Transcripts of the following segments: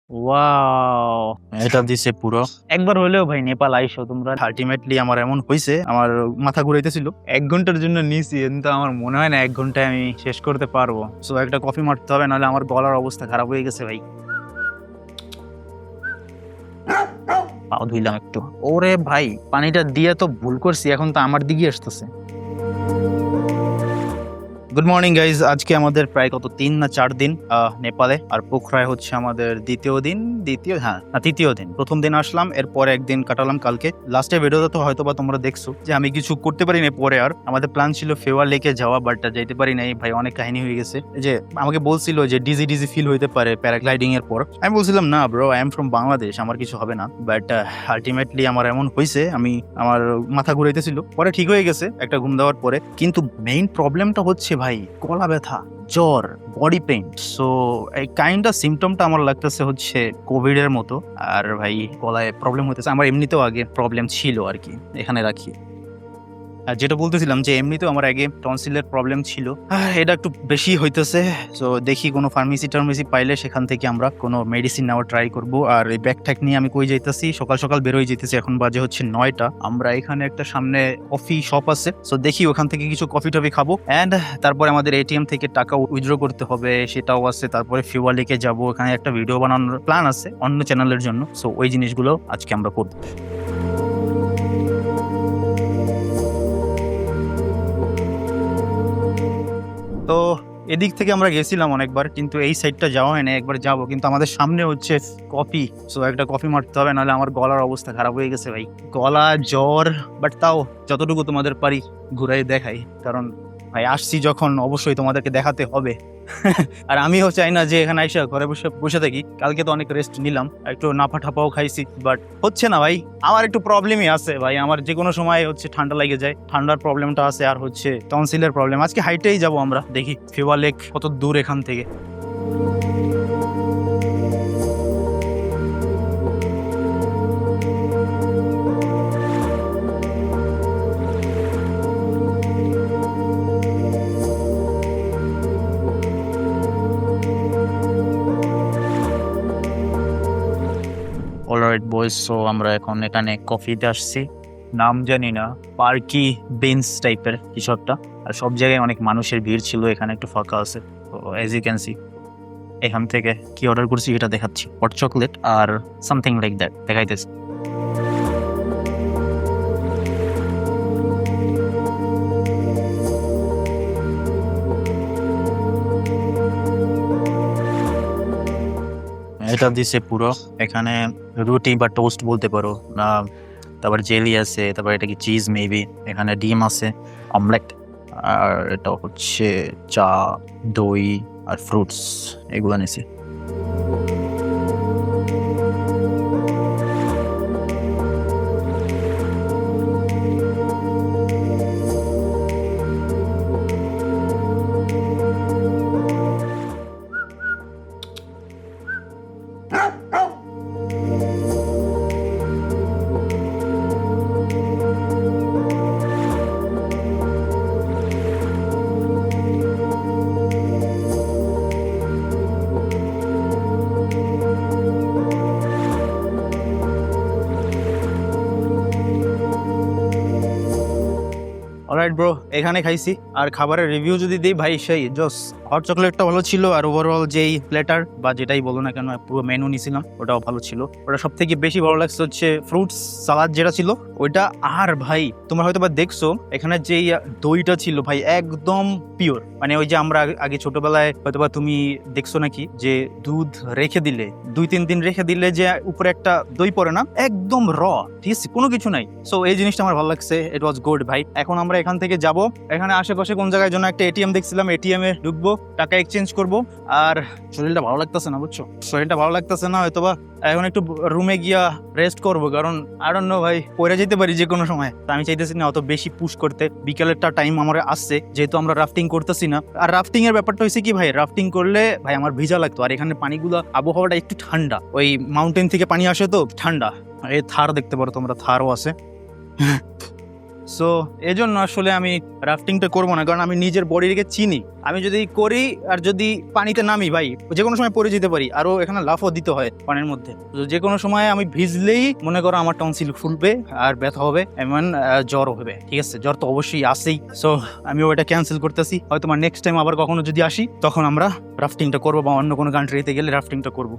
Wow, এটা দিছে পুরো। একবার হলেও ভাই নেপাল আইসো তোমরা। আলটিমেটলি আমার এমন হইছে, আমার মাথা ঘুরাইতেছিল। 1 ঘন্টার জন্য নিছি, কিন্তু আমার মনে হয় না 1 ঘন্টায় আমি শেষ করতে পারবো। সো একটা কফি মারতে হবে, নাহলে আমার গলার অবস্থা খারাপ হয়ে গেছে ভাই। পাও ধুইলাম একটু। ওরে ভাই, পানিটা দিয়ে তো ভুল করছি, এখন তো আমার দিকে আসতেছে। Good morning guys. আজকে আমাদের প্রায় কত 3 না 4 দিন নেপালে, আর পোখরায় হচ্ছে আমাদের তৃতীয় দিন। প্রথম দিন আসলাম, এরপরে একদিন কাটালাম কালকে। লাস্টের ভিডিওতে তো হয়তো বা তোমরা দেখছো যে আমি কিছু করতে পারি না পরে। আর আমাদের প্ল্যান ছিল ফেওয়ার লেকে যাওয়া, বাট যাইতে পারি নাই ভাই, অনেক কাহিনী হয়ে গেছে। যে আমাকে বলছিল যে ডিজি ডিজি ফিল হইতে পারে প্যারাগ্লাইডিং এর পর। আমি বলছিলাম না bro, I am from Bangladesh, আমার কিছু হবে না। বাট আলটিমেটলি আমার এমন হয়েছে, আমার মাথা ঘুরাইতেছিল, পরে ঠিক হয়ে গেছে একটা ঘুম দেওয়ার পরে। কিন্তু মেইন প্রবলেমটা হচ্ছে ভাই গলা ব্যথা, জ্বর, বডি পেইন। সো এই কাইন্ড অফ সিমটমটা আমার লাগতেছে হচ্ছে কোভিড এর মতো। আর ভাই গলায় প্রবলেম হতেছে, আমার এমনিতেও আগে প্রবলেম ছিল আর কি, এখানে রাখি। আর যেটা বলতেছিলাম যে এমনিতেও আমার আগে টনসিলের প্রবলেম ছিল, এটা একটু বেশি হইতেছে। সো দেখি কোনো ফার্মেসি পাইলে সেখান থেকে আমরা কোনো মেডিসিন নেওয়ার ট্রাই করব। আর এই ব্যাগ নিয়ে আমি কই যাইতেছি, সকাল সকাল বেরোয় যেতেছি, এখন বাজে হচ্ছে 9টা। আমরা এখানে একটা সামনে কফি শপ আছে, সো দেখি ওখান থেকে কিছু কফি টফি খাবো। অ্যান্ড তারপরে আমাদের এটিএম থেকে টাকা উইথড্র করতে হবে, সেটাও আছে। তারপরে ফিওয়া লেকে যাবো, ওখানে একটা ভিডিও বানানোর প্ল্যান আছে অন্য চ্যানেলের জন্য। সো ওই জিনিসগুলো আজকে আমরা করবো। তো এদিক থেকে আমরা গেছিলাম অনেকবার, কিন্তু এই সাইডটা যাওয়া হয় না। একবার যাবো, কিন্তু আমাদের সামনে হচ্ছে কফি। সো একটা কফি মারতে হবে, নাহলে আমার গলার অবস্থা খারাপ হয়ে গেছে ভাই। গলা, জ্বর, বাট তাও যতটুকু তোমাদের পারি ঘুরাই দেখাই, কারণ ভাই আসছি যখন অবশ্যই তোমাদেরকে দেখাতে হবে। আর আমিও চাই না যে এখানে আইসা ঘরে বসে বসে থাকি। কালকে তো অনেক রেস্ট নিলাম, একটু নাফা ঠাপাও খাইছি, বাট হচ্ছে না ভাই। আমার একটু প্রবলেমই আছে ভাই, আমার যে কোনো সময় হচ্ছে ঠান্ডা লেগে যায়, ঠান্ডার প্রবলেমটা আছে, আর হচ্ছে টনসিলের প্রবলেম। আজকে হাইটেই যাব আমরা, দেখি ফিওয়া লেক কত দূর এখান থেকে। অলরাইট বয়েজ, সো আমরা এখন এখানে কফিতে আসছি। নাম জানি না, পার্কি বিনস টাইপের কিছু একটা। আর সব জায়গায় অনেক মানুষের ভিড় ছিল, এখানে একটু ফাঁকা আছে। তো এজ ইউ ক্যান সি, এখান থেকে কি অর্ডার করছি এটা দেখাচ্ছি। হট চকলেট আর সামথিং লাইক দ্যাট দেখাইতেছে। এটা দিছে পুরো। এখানে রুটি বা টোস্ট বলতে পারো না, তারপর জেলি আছে, তারপর এটা কি চিজ মেবি, এখানে ডিম আছে, অমলেট, আর এটা হচ্ছে চা, দই আর ফ্রুটস, এগুলো নিছি। অলরাইট ব্রো, এখানে খাইছি। আর খাবারের রিভিউ যদি দিই ভাই, সেই জস। হট চকলেটটা ভালো ছিল, আর ওভারঅল যেই প্লেটার বা যেটাই বলো না কেন, পুরো মেনু নিছিলাম, ওটাও ভালো ছিল। ওটা সব থেকে বেশি ভালো লাগছে হচ্ছে ফ্রুটস সালাদ যেটা ছিল ওইটা। আর ভাই তোমরা হয়তো বা দেখছো এখানে যেই দইটা ছিল ভাই, একদম পিওর। মানে ওই যে আমরা আগে ছোটবেলায় হয়তো বা তুমি দেখছো নাকি, যে দুধ রেখে দিলে 2-3 দিন রেখে দিলে যে উপরে একটা দই পড়ে না, একদম র, ঠিক আছে, কোনো কিছু নাই। সো এই জিনিসটা আমার ভালো লাগছে, ইট ওয়াজ গুড ভাই। এখন আমরা এখান থেকে যাব, এখানে আশেপাশে কোন জায়গায় জন্য একটা এটিএম দেখছিলাম, এটিএম এ ঢুকবো, টাকা এক্সচেঞ্জ করব। আর শরীরটা ভালো লাগতেছে না, বুঝছো, শরীরটা ভালো লাগতেছে না, হয়তোবা এখন একটু রুমে গিয়া রেস্ট করবো, কারণ আই ডোন্ট নো ভাই, পড়ে যেতে পারি যে কোনো সময়। তা আমি চাইতেছি না অত বেশি পুশ করতে। বিকেলেরটা টাইম আমার আসছে, যেহেতু আমরা রাফটিং করতেছি না। আর রাফটিং এর ব্যাপারটা হয়েছে কি ভাই, রাফটিং করলে ভাই আমার ভিজা লাগতো, আর এখানে পানিগুলো আবহাওয়াটা একটু ঠান্ডা, ওই মাউন্টেন থেকে পানি আসে তো ঠান্ডা। এই থার দেখতে পারো তোমরা, থারও আছে। সো এজন্য আসলে আমি রাফটিংটা করবো না, কারণ আমি নিজের বডিকে চিনি। আমি যদি করি আর যদি পানিতে নামি ভাই, যে কোনো সময় পড়ে যেতে পারি, আরও এখানে লাফও দিতে হয় পানির মধ্যে। তো যে কোনো সময় আমি ভিজলেই মনে করো আমার টনসিল ফুলবে আর ব্যথা হবে, এমন জ্বর হবে। ঠিক আছে, জ্বর তো অবশ্যই আসেই। সো আমি ওইটা ক্যান্সেল করতেছি। হয়তো নেক্সট টাইম আবার কখনো যদি আসি তখন আমরা রাফটিংটা করবো, বা অন্য কোনো কান্ট্রিতে গেলে রাফটিংটা করবো।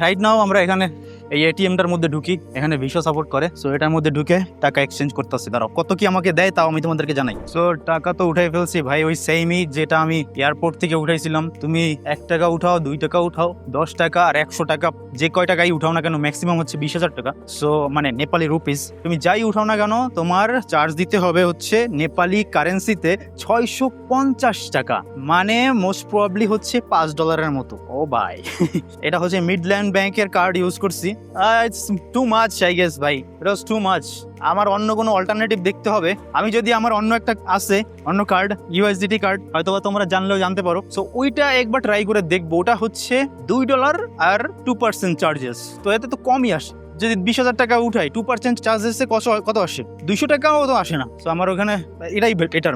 রাইট নাও আমরা এখানে এই এটিএমটার মধ্যে ঢুকি, এখানে ভিসা সাপোর্ট করে। সো এটার মধ্যে ঢুকে টাকা এক্সচেঞ্জ করতেছি। দাঁড়াও, কত কি আমাকে দেয় তাও আমি তোমাদেরকে জানাই। সো টাকা তো উঠাই ফেলছি ভাই, ওই সেমই যেটা আমি এয়ারপোর্ট থেকে উঠাইছিলাম। তুমি 1 টাকা উঠাও, 2 টাকা উঠাও, 10 টাকা আর 100 টাকা, যে কয় টাকাই উঠাও না কেন, ম্যাক্সিমাম হচ্ছে 20,000 টাকা। So Nepali rupees. তুমি যাই উঠাও না কেন তোমার চার্জ দিতে হবে হচ্ছে নেপালি কারেন্সিতে 650 টাকা, মোস্ট প্রবাবলি হচ্ছে $5 মতো। ও ভাই এটা হচ্ছে মিডল্যান্ড ব্যাংকের কার্ড ইউজ করছি। It's too much I guess ভাই, ইট ওয়াজ টু মাচ। আমার অন্য কোনো অল্টারনেটিভ দেখতে হবে। আমি যদি আমার অন্য একটা আছে অন্য কার্ড, ইউএসডিটি কার্ড, হয়তো তোমরা জানলেও জানতে পারো। সো ওইটা একবার ট্রাই করে দেখবো। ওটা হচ্ছে $2 আর 2% চার্জেস। তো এতে তো কমই আসে। যদি 20,000 টাকা উঠাই 2% চার্জেসে কত আসে? 200 টাকাও তো আসে না। তো আমার ওখানে এটাই বেটার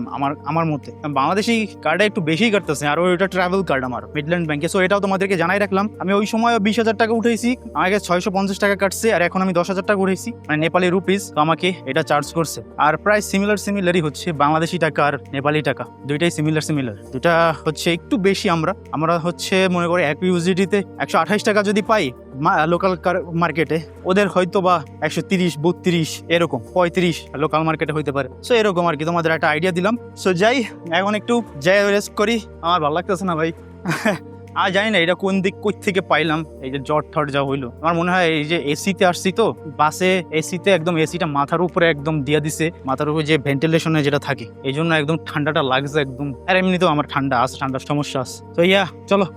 আমার মতে। বাংলাদেশি কার্ডে একটু বেশিই কাটতেছে, আর ওইটা ট্রাভেল কার্ড আমার মিডল্যান্ড ব্যাংকে। সো এটাও তোমাদেরকে জানাই রাখলাম। আমি ওই সময় 20,000 টাকা উঠাইছি, আমাকে 650 টাকা কাটছে, আর এখন আমি 10,000 টাকা উঠাইছি নেপালি রুপিস। তো আমাকে এটা চার্জ করছে। আর প্রায় সিমিলারই হচ্ছে বাংলাদেশি টাকা আর নেপালি টাকা, দুইটাই সিমিলার। দুটা হচ্ছে একটু বেশি। আমরা হচ্ছে মনে করি এক ইউজিডিতে 128 টাকা যদি পাই লোকাল মার্কেটে, ওদের হয়তো বা 130, 32, এরকম 35 লোকাল মার্কেটে হইতে পারে। সো এরকম আর কি, তোমাদের একটা আইডিয়া দিলাম। সো যাই, এখন একটু যাই রেস্ট করি। আমার ভালো লাগতেছে না ভাই আর জানি না এটা কোন দিক কই থেকে পাইলাম, এই যে জ্বর ঠর যা হইলো। আমার মনে হয় এই যে এসিতে আসছি তো, বাসে এসিতে একদম এসিটা মাথার উপরে একদম দিয়া দিছে, মাথার উপরে যে ভেন্টিলেশনে যেটা থাকে, এই জন্য একদম ঠান্ডাটা লাগছে একদম। আর এমনিতেও আমার ঠান্ডার সমস্যা আছে। তো চলো।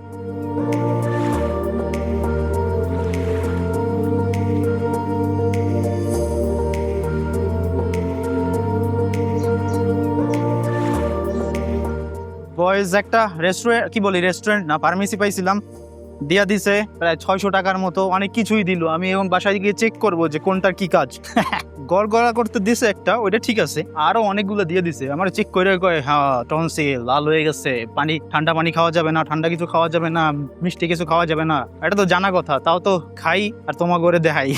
বয়েজ একটা রেস্টুরেন্ট না ফার্মেসি পাইছিলাম, দিয়া দিছে প্রায় 600 টাকার মতো, অনেক কিছুই দিল। আমি এখন বাসায় গিয়ে চেক করবো যে কোনটার কি কাজ। গড়গড়া করতে দিছে একটা, ওইটা ঠিক আছে, আরো অনেকগুলো দিয়ে দিছে। আমার চেক করে কয় হ্যাঁ টনসিল লাল হয়ে গেছে, ঠান্ডা পানি খাওয়া যাবে না, ঠান্ডা কিছু খাওয়া যাবে না, মিষ্টি কিছু খাওয়া যাবে না। এটা তো জানা কথা, তাও তো খাই আর তোমার করে দেখাই।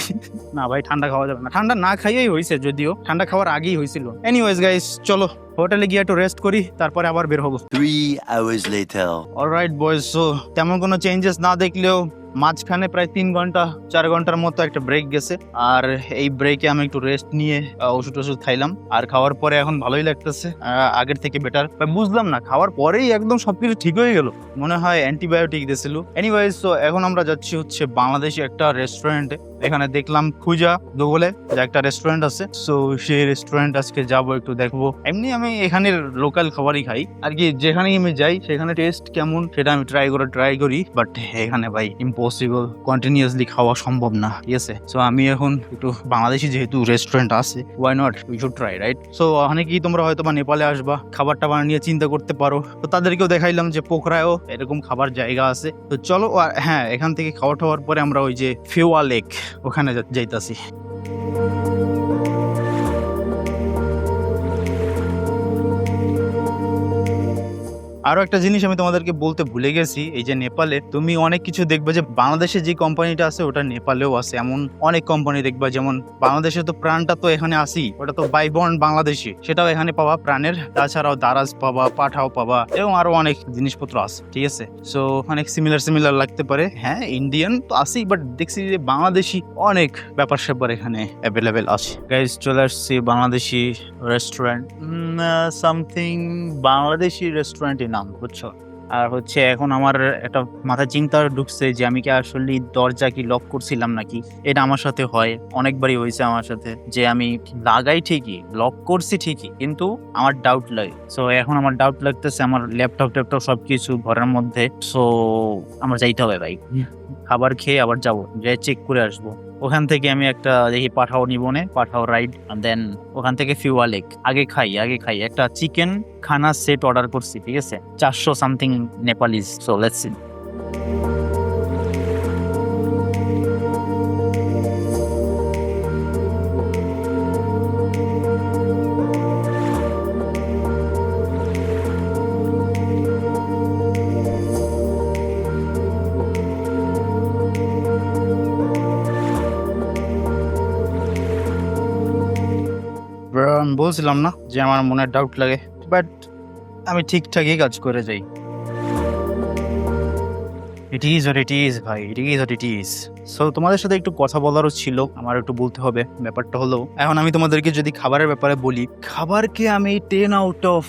না ভাই, ঠান্ডা খাওয়া যাবে না। ঠান্ডা না খাইয়েই হয়েছে, যদিও ঠান্ডা খাওয়ার আগেই হয়েছিল। এনিওয়েজ গাইস, চলো হোটেলে গিয়ে একটু রেস্ট করি, তারপরে আবার বের হবো। 3 hours later. Alright boys, so তেমন কোনো চেঞ্জেস না দেখলেও মাঝখানে প্রায় 4 ঘন্টার মতো একটা ব্রেক গেছে। আর এই ব্রেকে আমি একটু রেস্ট নিয়ে ওষুধ খাইলাম, আর খাওয়ার পরে এখন ভালোই লাগতেছে, আগের থেকে বেটার। বুঝলাম না, খাওয়ার পরেই একদম সবকিছু ঠিক হয়ে গেল, মনে হয় অ্যান্টিবায়োটিক দিয়েছিল। এনিওয়েজ, তো এখন আমরা যাচ্ছি হচ্ছে বাংলাদেশি একটা রেস্টুরেন্টে। এখানে দেখলাম খুঁজা গুগলে যে একটা রেস্টুরেন্ট আছে। সো সেই রেস্টুরেন্ট আজকে যাবো, একটু দেখবো। এমনি আমি এখানের লোকাল খাবারই খাই আর কি, যেখানেই আমি যাই সেখানে টেস্ট কেমন সেটা আমি ট্রাই করি। বাট এখানে ভাই ইম্পসিবল, কন্টিনিউয়াসলি খাওয়া সম্ভব না, ঠিক আছে। সো আমি এখন একটু বাংলাদেশি যেহেতু রেস্টুরেন্ট আছে, why not, we should try, right. So অনেকেই তোমরা হয়তো বা নেপালে আসবা, খাবার টাবার নিয়ে চিন্তা করতে পারো। তো তাদেরকেও দেখাইলাম যে পোখরায়ও এরকম খাবার জায়গা আছে। তো চলো, হ্যাঁ, এখান থেকে খাওয়া টাওয়ার পরে আমরা ওই যে ফিওয়া লেক ওখানে যাইতাছি। আরো একটা জিনিস আমি তোমাদেরকে বলতে ভুলে গেছি, এই যে নেপালে তুমি অনেক কিছু দেখবে যে বাংলাদেশে যে কোম্পানিটা আছে ওটা নেপালেও আছে, এমন অনেক কোম্পানি দেখবা। যেমন বাংলাদেশে তো প্রাণটা তো এখানে আসি, ওটা তো বাইবর্ন বাংলাদেশি, সেটাও এখানে পাবা প্রাণের। তাছাড়াও দারাজ পাবা, পাঠাও পাবা, এবং আরো অনেক জিনিসপত্র আছে, ঠিক আছে। সো অনেক সিমিলার লাগতে পারে। হ্যাঁ, ইন্ডিয়ান তো আসি, বাট দেখছি যে বাংলাদেশি অনেক ব্যাপার স্যাপার এখানে অ্যাভেলেবেল আছে। গাইজ, চলে আসছি বাংলাদেশি রেস্টুরেন্ট, সামথিং বাংলাদেশি রেস্টুরেন্টের নাম, বুঝছো। আর হচ্ছে এখন আমার একটা মাথা চিন্তা ঢুকছে যে আমি কি আসলে দরজা কি লক করছিলাম নাকি। এটা আমার সাথে হয়, অনেকবারই হয়েছে আমার সাথে, যে আমি লাগাই ঠিকই, লক করছি ঠিকই, কিন্তু আমার ডাউট লাগে। সো এখন আমার ডাউট লাগতেছে, আমার ল্যাপটপ সবকিছু ঘরের মধ্যে। সো আমার যাইতে হবে ভাই, খাবার খেয়ে আবার যাবো, যাই চেক করে আসবো। ওখান থেকে আমি একটা দেখি পাঠাও নিবনে, পাঠাও রাইড, দেন ওখান থেকে ফিওয়া লেক। আগে খাই একটা চিকেন খানা সেট অর্ডার করছি, ঠিক আছে, 400 something Nepalis. So let's see. আমি বলছিলাম না যে আমার মনে ডাউট লাগে, বাট আমি ঠিকঠাকই কাজ করে যাই। ইট ইজ আর ইট ইজ ভাই, ইট ইজ আর ইট ইজ। সো তোমাদের সাথে একটু কথা বলারও ছিল, আমার একটু বলতে হবে। ব্যাপারটা হলো, এখন আমি তোমাদেরকে যদি খাবারের ব্যাপারে বলি, খাবারকে আমি 10 আউট অফ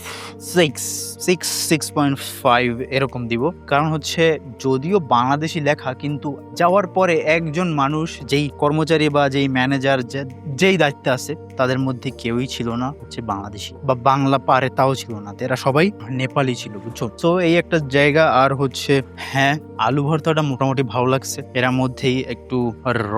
6.5 এরকম দিব। কারণ হচ্ছে যদিও বাংলাদেশি লেখা, কিন্তু যাওয়ার পরে একজন মানুষ, যেই কর্মচারী বা যেই ম্যানেজার, যেই দায়িত্বে আছে, তাদের মধ্যে কেউই ছিল না হচ্ছে বাংলাদেশি বা বাংলা পারে তাও ছিল না, এরা সবাই নেপালি ছিল, বুঝছো? তো এই একটা জায়গা। আর হচ্ছে হ্যাঁ, আলু ভর্তাটা মোটামুটি ভালো লাগছে। এর মধ্যেই একটু র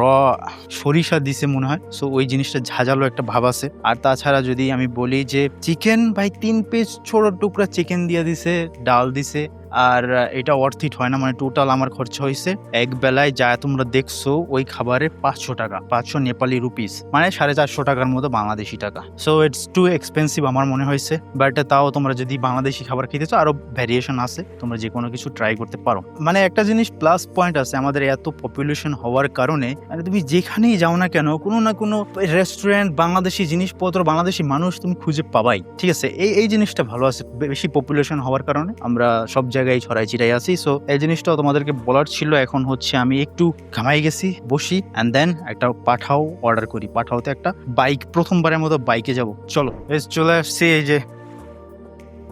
সরিষা দিছে মনে হয়, সো ওই জিনিসটা ঝাঁঝালো একটা ভাব আছে। আর তাছাড়া যদি আমি বলি যে চিকেন, ভাই 3 পিস ছোট টুকরা চিকেন দিয়ে দিছে, ডাল দিছে। আর এটা অর্থিট হয় না, মানে টোটাল আমার খরচা হয়েছে এক বেলায় যা তোমরা দেখছো ওই খাবারে 500 টাকা, 500 নেপালি রুপিস, মানে 450 টাকার মতো বাংলাদেশি টাকা। সো ইটস টু এক্সপেন্সিভ আমার মনে হয়েছে। বাট তাও তোমরা যদি বাংলাদেশি খাবার খেতে চাও, আরো ভ্যারিয়েশন আছে, তোমরা যে কোনো কিছু ট্রাই করতে পারো। মানে একটা জিনিস প্লাস পয়েন্ট আছে, আমাদের এত পপুলেশন হওয়ার কারণে মানে তুমি যেখানেই যাও না কেন, কোনো না কোনো রেস্টুরেন্ট, বাংলাদেশি জিনিসপত্র, বাংলাদেশি মানুষ তুমি খুঁজে পাবাই। ঠিক আছে, এই জিনিসটা ভালো আছে। বেশি পপুলেশন হওয়ার কারণে আমরা সব জায়গায় ছড়াই ছিটাই আছি। সো এই জিনিসটাও তোমাদেরকে বলার ছিল। এখন হচ্ছে আমি একটু ঘামাই গেছি, বসি, অ্যান্ড দেন একটা পাঠাও অর্ডার করি। পাঠাওতে একটা বাইক, প্রথমবারের মতো বাইকে যাব। চলো চলে আসছি। এই যে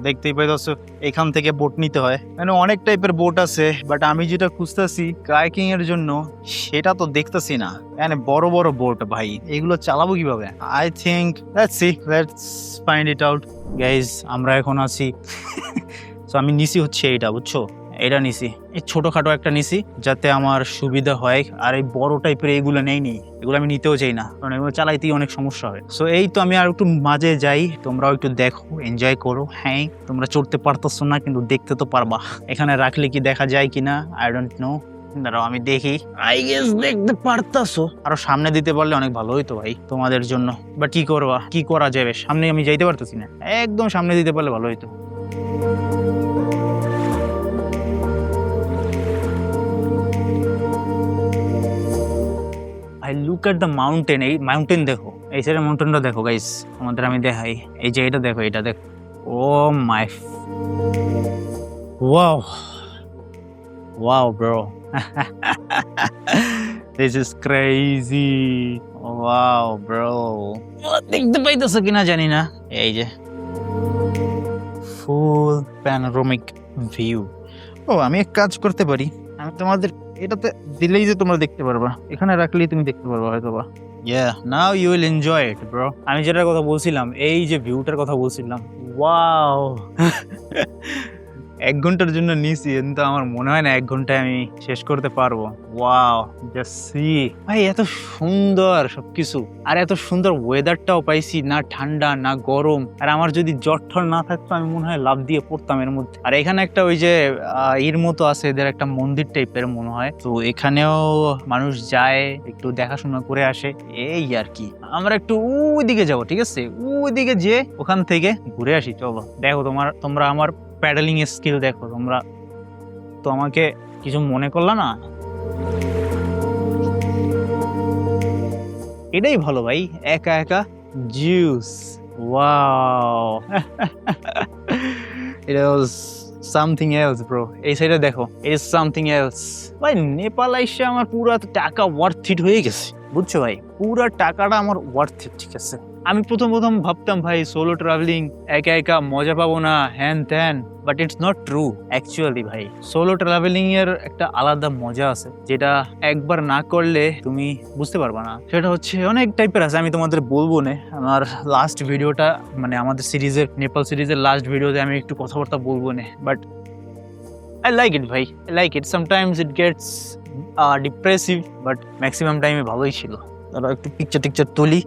দেখতেই পাইতেছো, এখান থেকে বোট নিতে হয়। মানে অনেক টাইপের বোট আছে, বাট আমি যেটা খুঁজতেছি কায়াকিং এর জন্য, সেটা তো দেখতেছি না। মানে বড় বড় বোট ভাই, এগুলো চালাবো কিভাবে? I think let's find it out guys. আমরা এখন আছি তো আমি নিছি হচ্ছে এইটা, বুঝছো? এটা নিছি, এই ছোটখাটো একটা নিছি যাতে আমার সুবিধা হয়। আর এই বড় টাইপের এইগুলো নেই, এগুলো আমি নিতেও চাই না, কারণ এগুলো চালাইতেই অনেক সমস্যা হয়। সো এই তো আমি আর একটু মাঝে যাই, তোমরাও একটু দেখো, এনজয় করো। হ্যাঁ, তোমরা চড়তে পারতেছো না, কিন্তু দেখতে তো পারবা। এখানে রাখলে কি দেখা যায় কিনা আই ডোন্ট নো, দাঁড়াও আমি দেখি। আই গেস দেখতে পারতাছো। আরো সামনে দিতে পারলে অনেক ভালো হইতো ভাই তোমাদের জন্য, বাট কি করবা, কি করা যাবে, সামনে আমি যাইতে পারতেছি না। একদম সামনে দিতে পারলে ভালো হইতো। I look at the mountain. এই মাউন্টেন দেখো, এই সাইডের মাউন্টেনটা দেখো গাইস, আমাদের আমি দেখাই। এই যে এটা দেখো, এটা দেখো। Oh my, wow wow bro, this is crazy. Wow bro, দেখতে পাইতেছো কিনা জানি না। এই যে ফুল প্যানোরামিক ভিউ। ও, আমি এক কাজ করতে পারি, আমি তোমাদের এটাতে দিলেই যে তোমরা দেখতে পারবা, এখানে রাখলেই তুমি দেখতে পারবা হয়তোবা। Now you will enjoy it bro. আমি যেটার কথা বলছিলাম, এই যে ভিউটার কথা বলছিলাম, ওয়াও। 1 ঘন্টার জন্য নিছি, কিন্তু আমার মনে হয় না 1 ঘন্টায় আমি শেষ করতে পারবো। ওয়াও, জাস্ট সি ভাই, এত সুন্দর সবকিছু, আর এত সুন্দর ওয়েদারটাও পাইছি, না ঠান্ডা না গরম। আর আমার যদি জ্বর ঠর না থাকতো, আমি মনে হয় লাফ দিয়ে পড়তাম এর মধ্যে। আর এখানে একটা ওই যে এর মতো আছে, এদের একটা মন্দির টাইপের মনে হয়, তো এখানেও মানুষ যায়, একটু দেখাশোনা করে আসে, এই আর কি। আমরা একটু ওইদিকে যাবো, ঠিক আছে? ওইদিকে যে ওখান থেকে ঘুরে আসি। চলো দেখো, তোমরা আমার প্যাডেলিং স্কিল দেখো। তোমরা তো আমাকে কিছু মনে করলা না, এটাই ভালো ভাই, একা একা জুস। ওয়াও, এটা ওয়াজ সামথিং এলস ব্রো। এই সাইডে দেখো, ইট ইজ সামথিং এলস ভাই। নেপাল আইসা আমার পুরো টাকা ওয়ার্থ ইট হয়ে গেছে, বুঝছো ভাই? পুরো টাকাটা আমার ওয়ার্থ ইট, ঠিক আছে? আমি প্রথম ভাবতাম ভাই সোলো ট্রাভেলিং একা একা মজা পাবো না, হ্যান ত্যান, but it's not true actually ভাই। সোলো ট্রাভেলিং এর একটা আলাদা মজা আছে, যেটা একবার না করলে তুমি বুঝতে পারবা না। সেটা হচ্ছে অনেক টাইপের আছে, আমি তোমাদের বলবো না। আমার লাস্ট ভিডিওটা, মানে আমাদের সিরিজের, নেপাল সিরিজের লাস্ট ভিডিওতে আমি একটু কথাবার্তা বলবো না, বাট I like it ভাই, I like it. Sometimes it gets depressive, but maximum time ভালোই ছিল। তারা একটু পিকচার তুলি,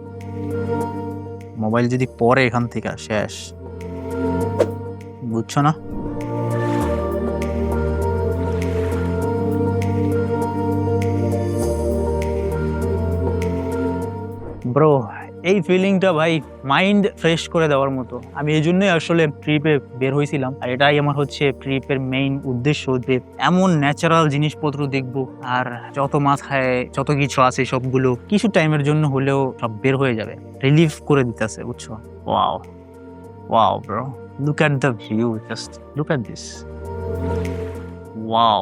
মোবাইল যদি পরে এখান থেকে শেষ, বুঝছো না? ব্রো, এই ফিলিংটা ভাই মাইন্ড ফ্রেশ করে দেওয়ার মতো। আমি এই জন্যই আসলে ট্রিপে বের হয়েছিলাম, আর এটাই আমার হচ্ছে ট্রিপের মেইন উদ্দেশ্য, যে এমন ন্যাচারাল জিনিসপত্র দেখবো আর যত মাথায় যত কিছু আছে সবগুলো কিছু টাইমের জন্য হলেও সব বের হয়ে যাবে, রিলিফ করে দিতেছে, বুঝছো? Wow wow bro, look at the view, just look at this. Wow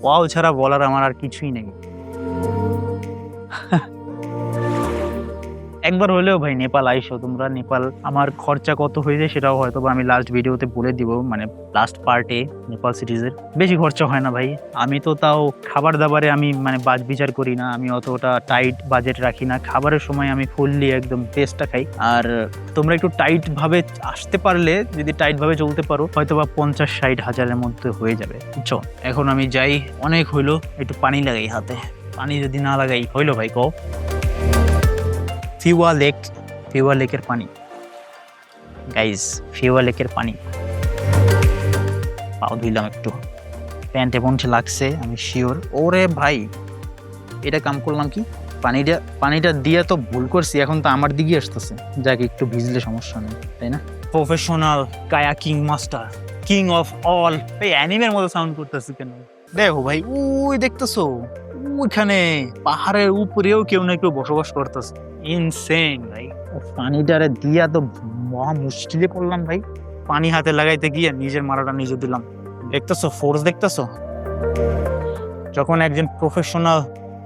wow ছাড়া বলার আমার আর কিছুই নেই। একবার হলেও ভাই নেপাল আইসো তোমরা। নেপাল আমার খরচা কত হয়েছে সেটাও হয়তো বা আমি লাস্ট ভিডিওতে বলে দিব, মানে লাস্ট পার্টে নেপাল সিরিজের। বেশি খরচা হয় না ভাই, আমি তো তাও খাবার দাবারে আমি মানে বাজ বিচার করি না, আমি অতটা টাইট বাজেট রাখি না। খাবারের সময় আমি ফুললি একদম বেস্টটা খাই। আর তোমরা একটু টাইট ভাবে আসতে পারলে, যদি টাইট ভাবে চলতে পারো, হয়তো বা 50-60 হাজারের মধ্যে হয়ে যাবে, বুঝছো? এখন আমি যাই, অনেক হইলো, একটু পানি লাগাই হাতে। পানি যদি না লাগাই হইলো ভাই, কও। ফিওয়া লেকের পানি গাইজ, ফিওয়া লেকের পানি। পাও ধুইলাম একটু, প্যান্টে পন্টে লাগছে আমি শিওর। ওরে ভাই, এটা কাম করলাম কি, পানিটা দিয়ে তো ভুল করছি, এখন তো আমার দিকে আসতেছে। যাক, একটু ভিজলে সমস্যা নেই, তাই না? Professional kayaking master, king of all. এই অ্যানিমের মতো সাউন্ড করতেছে কেন? দেখো ভাই, ওই দেখতেছো ওইখানে পাহাড়ের উপরেও কেউ না কেউ বসবাস করতেছে। ইনসেন ভাই, পানিটারে দিয়া তো মহা মুশকিলে পড়লাম ভাই। পানি হাতে লাগাইতে গিয়ে নিজের মারাটা নিজে দিলাম। দেখতেছো ফোর্স, দেখতেছো? যখন একজন প্রফেশনাল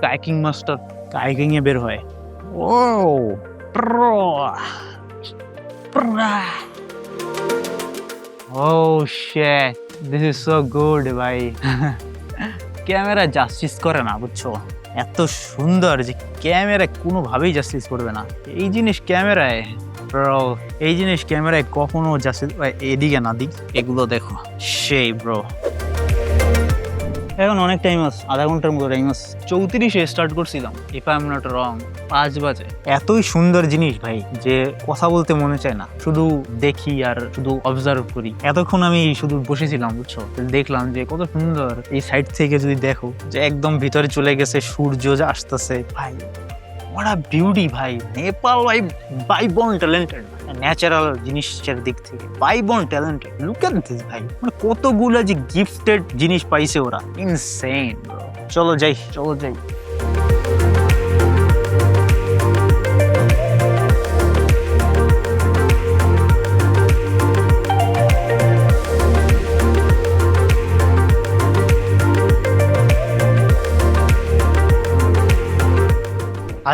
কায়াকিং মাস্টার কায়াকিং এ বের হয়, oh oh shit, this is so good ভাই। ক্যামেরা জাস্টিস করে না, বুঝছো? এত সুন্দর যে ক্যামেরা কোনোভাবেই জাস্টিস করবে না। এই জিনিস ক্যামেরায় ব্রো, এই জিনিস ক্যামেরায় কখনো জাস্টিস, এদিকে না দিক, এগুলো দেখো সেই ব্রো। এখন অনেক টাইম আছে, আধা ঘন্টার মতো টাইম আছে। 34-এ স্টার্ট করছিলাম, if I am not wrong, 5 বাজে। এতই সুন্দর জিনিস ভাই যে কথা বলতে মনে চায় না, শুধু দেখি আর শুধু অবজার্ভ করি। এতক্ষণ আমি শুধু বসেছিলাম, বুঝছো? দেখলাম যে কত সুন্দর। এই সাইড থেকে যদি দেখো যে একদম ভিতরে চলে গেছে, সূর্য যে আসতেছে ভাই, what a beauty ভাই। নেপাল ভাই বাইবন ট্যালেন্টেড, ন্যাচারাল জিনিসের দিক থেকে বাইবন ট্যালেন্টেড। লুক এট দিস ভাই, মানে কতগুলো যে গিফটেড জিনিস পাইছে ওরা, ইনসেন ব্রো। চলো যাই।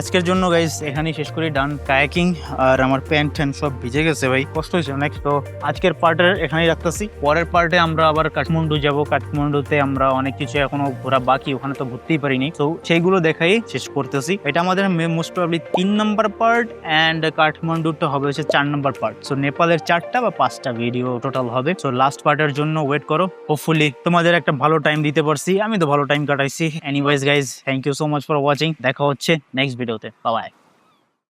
আজকের জন্য গাইস এখানেই শেষ করি, ডান কায়াকিং। আর আমার প্যান্ট ট্যান্ট সব ভিজে গেছে ভাই, কষ্ট হয়েছে অনেক। তো আজকের পার্টের এখানেই রাখতেছি, পরের পার্টে আমরা আবার কাঠমান্ডু যাব। কাঠমান্ডুতে আমরা অনেক কিছু এখনো ঘোরা বাকি, ওখানে তো ঘুরতেই পারিনি, তো সেইগুলো দেখাই শেষ করতেছি। এটা আমাদের most probably 3 number part, and কাঠমান্ডুটা হবে হচ্ছে 4 নম্বর পার্ট। সো নেপালের 4টা বা 5টা ভিডিও টোটাল হবে। সো লাস্ট পার্টের জন্য ওয়েট করো। হোপফুলি তোমাদের একটা ভালো টাইম দিতে পারছি, আমি তো ভালো টাইম কাটাইছি। Anyways guys, thank you so much for watching. দেখা হচ্ছে নেক্সট ভিডিওতে, বাই বাই।